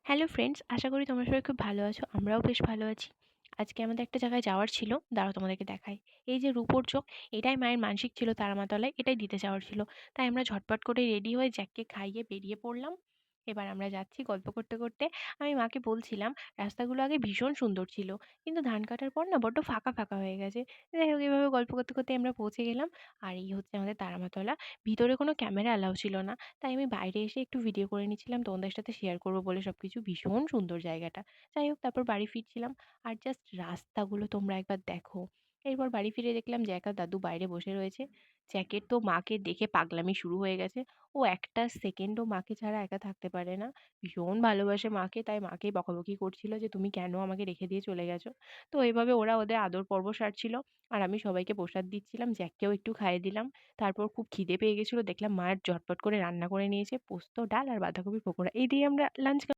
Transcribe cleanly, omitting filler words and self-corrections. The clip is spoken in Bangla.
হ্যালো ফ্রেন্ডস, আশা করি তোমরা সবাই খুব ভালো আছো। আমরাও বেশ ভালো আছি। আজকে আমাদের একটা জায়গায় যাওয়ার ছিল। দাঁড়াও তোমাদেরকে দেখাই। এই যে রূপোর চোখ, এটাই মায়ের মানসিক ছিল তারামাতলায়, এটাই দিতে যাওয়ার ছিল। তাই আমরা ঝটপট করে রেডি হয়ে জ্যাককে খাইয়ে বেরিয়ে পড়লাম। এবার আমরা যাচ্ছি গল্প করতে করতে। আমি মাকে বলছিলাম, রাস্তাগুলো আগে ভীষণ সুন্দর ছিল, কিন্তু ধান কাটার পর না বড্ড ফাঁকা ফাঁকা হয়ে গেছে। যাই হোক, এভাবে গল্প করতে করতে আমরা পৌঁছে গেলাম। আর এই হচ্ছে আমাদের তারামাতলা। ভিতরে কোনো ক্যামেরা অ্যালাউ ছিল না। তাই আমি বাইরে এসে একটু ভিডিও করে নিচ্ছিলাম তোমাদের সাথে শেয়ার করবো বলে সবকিছু। ভীষণ সুন্দর জায়গাটা। যাই হোক, তারপর বাড়ি ফিরছিলাম। আর জাস্ট রাস্তাগুলো তোমরা একবার দেখো। এরপর বাড়ি ফিরে দেখলাম জ্যাক আর দাদু বাইরে বসে রয়েছে। জ্যাকের তো মাকে দেখে পাগলামি শুরু হয়ে গেছে। ও একটা সেকেন্ডও মাকে ছাড়া একা থাকতে পারে না। ভীষণ ভালোবাসে মাকে, তাই মাকেই বকাবকি করছিল যে তুমি কেন আমাকে রেখে দিয়ে চলে গেছো। তো এভাবে ওরা ওদের আদর পর্ব সারছিল। আর আমি সবাইকে প্রসাদ দিচ্ছিলাম, জ্যাককেও একটু খাইয়ে দিলাম। তারপর খুব খিদে পেয়ে গেছিল, দেখলাম মা ঝটপট করে রান্না করে নিয়েছে পোস্ত, ডাল আর বাঁধাকপির পকোড়া। এই দিয়ে আমরা লাঞ্চ